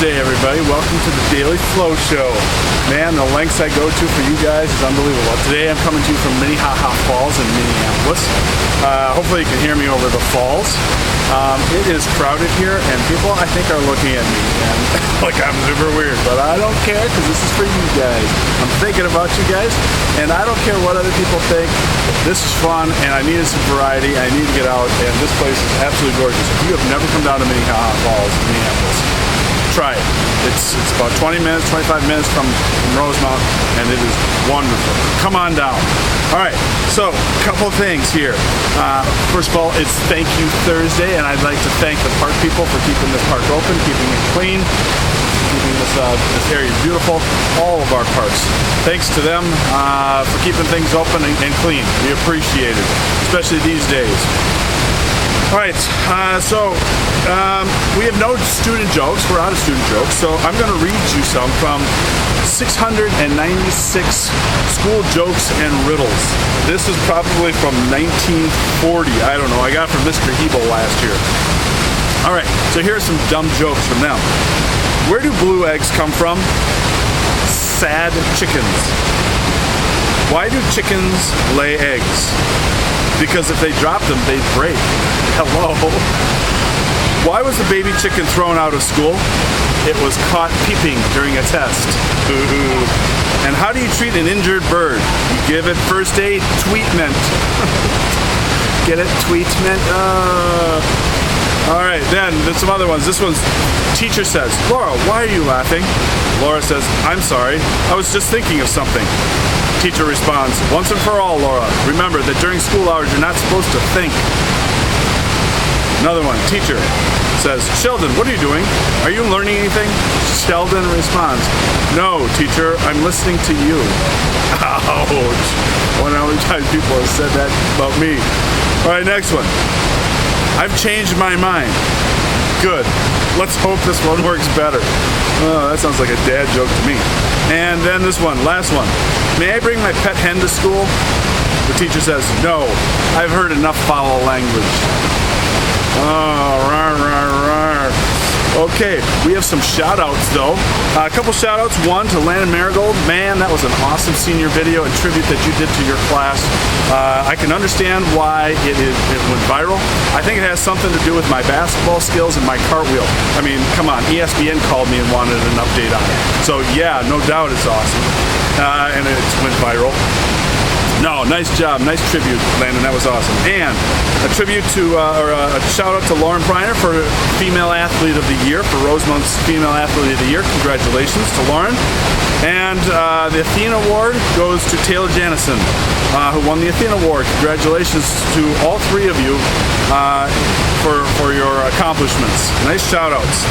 Thursday, everybody. Welcome to the Daily Flow Show. Man, the lengths I go to for you guys is unbelievable. Today I'm coming to you from Minnehaha Falls in Minneapolis. Hopefully you can hear me over the falls. It is crowded here, and people, I think, are looking at me and like I'm super weird, but I don't care because this is for you guys. I'm thinking about you guys, and I don't care what other people think. This is fun, and I needed some variety. I need to get out, and this place is absolutely gorgeous. If you have never come down to Minnehaha Falls in Minneapolis, try it. It's about 20 minutes, 25 minutes from Rosemount, and it is wonderful. Come on down. All right, so a couple of things here. First of all, it's Thank You Thursday, and I'd like to thank the park people for keeping this park open, keeping it clean, keeping this area beautiful, all of our parks. Thanks to them for keeping things open and clean. We appreciate it, especially these days. All right, we have no student jokes. We're out of student jokes, so I'm going to read you some from 696 school jokes and riddles. This is probably from 1940. I don't know. I got it from Mr. Hebel last year. All right, so here are some dumb jokes from them. Where do blue eggs come from? Sad chickens. Why do chickens lay eggs? Because if they dropped them, they'd break. Hello? Why was the baby chicken thrown out of school? It was caught peeping during a test. Ooh. And how do you treat an injured bird? You give it first aid treatment. Get it? Treatment? All right, then there's some other ones. This one's, teacher says, Laura, why are you laughing? Laura says, I'm sorry. I was just thinking of something. Teacher responds, once and for all, Laura, remember that during school hours you're not supposed to think. Another one, teacher says, Sheldon, what are you doing? Are you learning anything? Sheldon responds, no, teacher, I'm listening to you. Ouch. I wonder how many times people have said that about me. All right, next one. I've changed my mind. Good. Let's hope this one works better. Oh, that sounds like a dad joke to me. And then this one, last one. May I bring my pet hen to school? The teacher says, no, I've heard enough foul language. Oh, rawr, rawr, rawr. Okay, we have some shout-outs, though. A couple shout-outs. One to Landon Marigold. Man, that was an awesome senior video and tribute that you did to your class. I can understand why it went viral. I think it has something to do with my basketball skills and my cartwheel. I mean, come on, ESPN called me and wanted an update on it. So, yeah, no doubt it's awesome. And it went viral. No, nice job. Nice tribute, Landon. That was awesome. And a tribute to, a shout out to Lauren Priner for Female Athlete of the Year, for Rosemount's Female Athlete of the Year. Congratulations to Lauren. And the Athena Award goes to Taylor Janison, who won the Athena Award. Congratulations to all three of you for your accomplishments. Nice shout outs.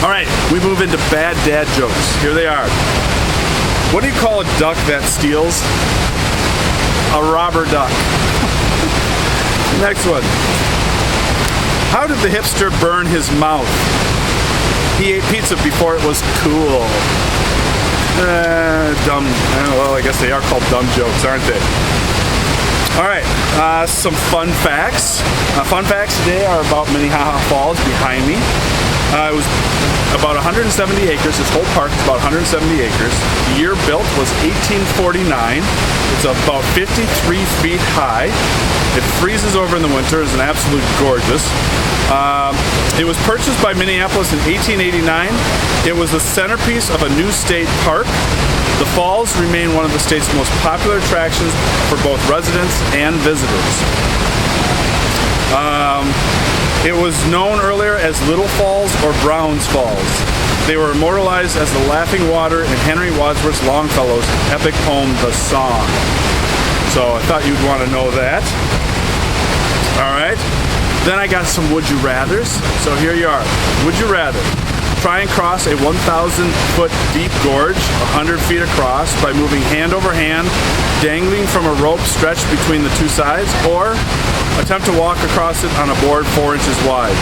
All right, we move into bad dad jokes. Here they are. What do you call a duck that steals? A robber duck. Next one. How did the hipster burn his mouth? He ate pizza before it was cool. Dumb. Well, I guess they are called dumb jokes, aren't they? All right, some fun facts. Fun facts today are about Minnehaha Falls behind me. It was about 170 acres. This whole park is about 170 acres. The year built was 1849. It's about 53 feet high. It freezes over in the winter. It's an absolute gorgeous. It was purchased by Minneapolis in 1889. It was the centerpiece of a new state park. The falls remain one of the state's most popular attractions for both residents and visitors. It was known earlier as Little Falls or Browns Falls. They were immortalized as the laughing water in Henry Wadsworth Longfellow's epic poem, The Song. So I thought you'd want to know that. All right. Then I got some Would You Rathers. So here you are. Would you rather try and cross a 1,000-foot deep gorge, 100 feet across, by moving hand over hand, dangling from a rope stretched between the two sides, or attempt to walk across it on a board 4 inches wide?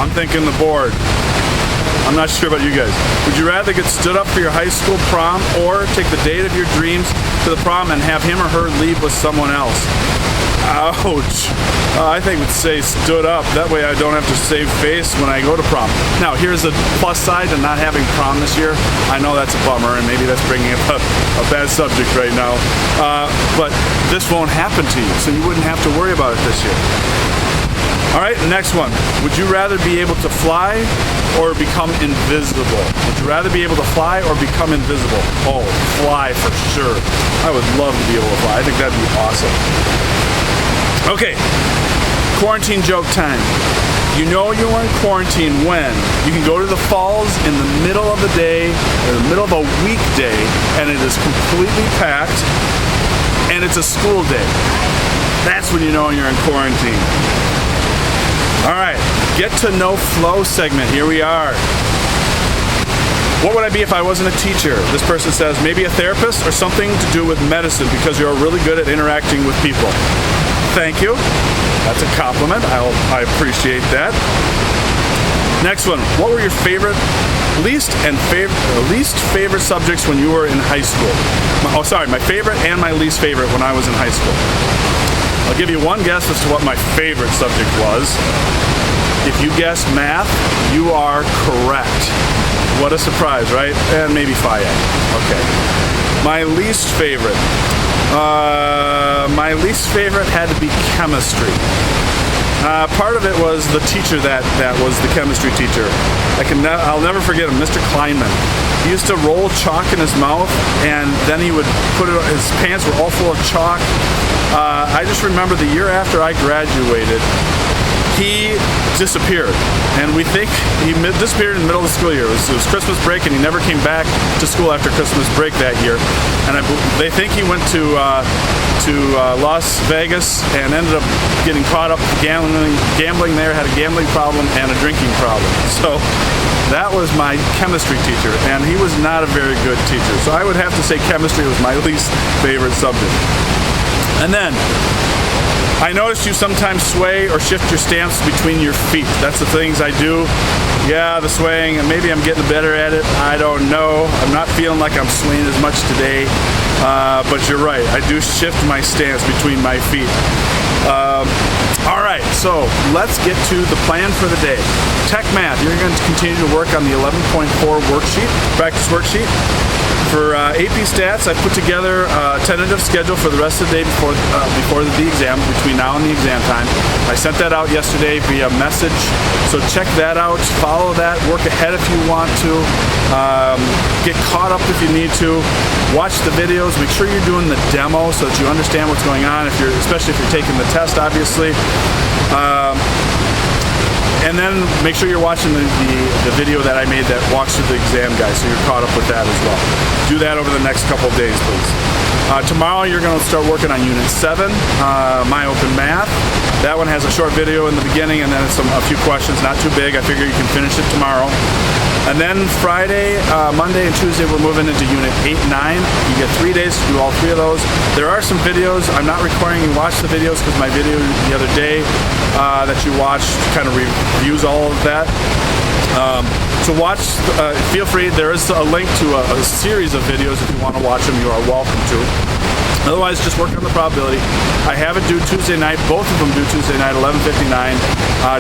I'm thinking the board. I'm not sure about you guys. Would you rather get stood up for your high school prom or take the date of your dreams to the prom and have him or her leave with someone else? Ouch. I think would say stood up. That way I don't have to save face when I go to prom. Now, here's the plus side to not having prom this year. I know that's a bummer, and maybe that's bringing up a bad subject right now. But this won't happen to you, so you wouldn't have to worry about it this year. All right, next one. Would you rather be able to fly or become invisible? Would you rather be able to fly or become invisible? Oh, fly for sure. I would love to be able to fly. I think that'd be awesome. Okay, quarantine joke time. You know you are in quarantine when you can go to the falls in the middle of the day, in the middle of a weekday, and it is completely packed, and it's a school day. That's when you know you're in quarantine. All right, get to know flow segment. Here we are. What would I be if I wasn't a teacher? This person says maybe a therapist or something to do with medicine because you're really good at interacting with people. Thank you. That's a compliment. I appreciate that. Next one. What were your least favorite subjects when you were in high school? My favorite and my least favorite when I was in high school. I'll give you one guess as to what my favorite subject was. If you guessed math, you are correct. What a surprise, right? And maybe Phi Ech. Okay. My least favorite had to be chemistry. Part of it was the teacher that was the chemistry teacher. I'll never forget him, Mr. Kleinman. He used to roll chalk in his mouth, and then he would his pants were all full of chalk. I just remember the year after I graduated, he disappeared, and we think he disappeared in the middle of the school year. It was Christmas break, and he never came back to school after Christmas break that year. And they think he went to Las Vegas and ended up getting caught up gambling there, had a gambling problem and a drinking problem. So that was my chemistry teacher, and he was not a very good teacher. So I would have to say chemistry was my least favorite subject. And then, I noticed you sometimes sway or shift your stance between your feet. That's the things I do. Yeah, the swaying, and maybe I'm getting better at it. I don't know. I'm not feeling like I'm swaying as much today. But you're right. I do shift my stance between my feet. All right, so let's get to the plan for the day. Tech Math, you're going to continue to work on the 11.4 worksheet, practice worksheet. For AP Stats, I put together a tentative schedule for the rest of the day before the exam, between now and the exam time. I sent that out yesterday via message, so check that out. Follow that. Work ahead if you want to. Get caught up if you need to. Watch the videos. Make sure you're doing the demo so that you understand what's going on. Especially if you're taking the test, obviously. And then make sure you're watching the video that I made that walks through the exam guide, so you're caught up with that as well. Do that over the next couple of days, please. Tomorrow you're going to start working on Unit 7, My Open Math. That one has a short video in the beginning, and then it's a few questions, not too big. I figure you can finish it tomorrow. And then Friday, Monday, and Tuesday we're moving into Unit 8 and 9. You get 3 days to do all 3 of those. There are some videos. I'm not requiring you watch the videos because my video the other day that you watched kind of reviews all of that. So watch, feel free. There is a link to a series of videos if you want to watch them. You are welcome to. Otherwise, just work on the probability. I have it due Tuesday night. Both of them due Tuesday night, 11:59.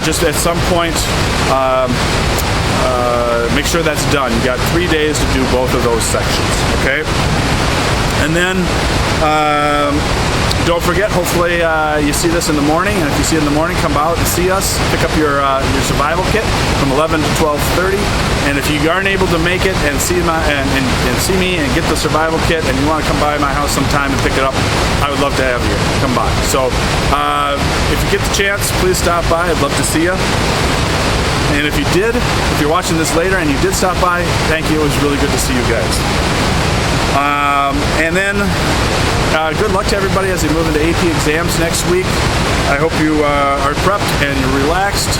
Just at some point, make sure that's done. You got 3 days to do both of those sections, okay? And then don't forget, hopefully you see this in the morning, and if you see it in the morning, come out and see us. Pick up your survival kit from 11 to 12:30. And if you aren't able to make it and see see me and get the survival kit, and you want to come by my house sometime and pick it up, I would love to have you come by. So if you get the chance, please stop by. I'd love to see you. And if you're watching this later and you did stop by, thank you. It was really good to see you guys. And then good luck to everybody as they move into AP exams next week. I hope you are prepped and you're relaxed.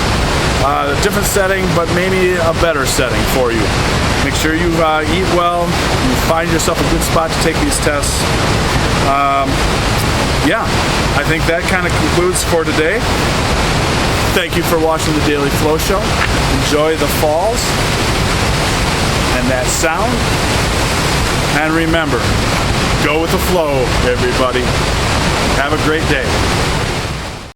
A different setting, but maybe a better setting for you. Make sure you eat well, you find yourself a good spot to take these tests. Yeah, I think that kind of concludes for today. Thank you for watching the Daily Flow Show. Enjoy the falls and that sound. And remember, go with the flow, everybody. Have a great day.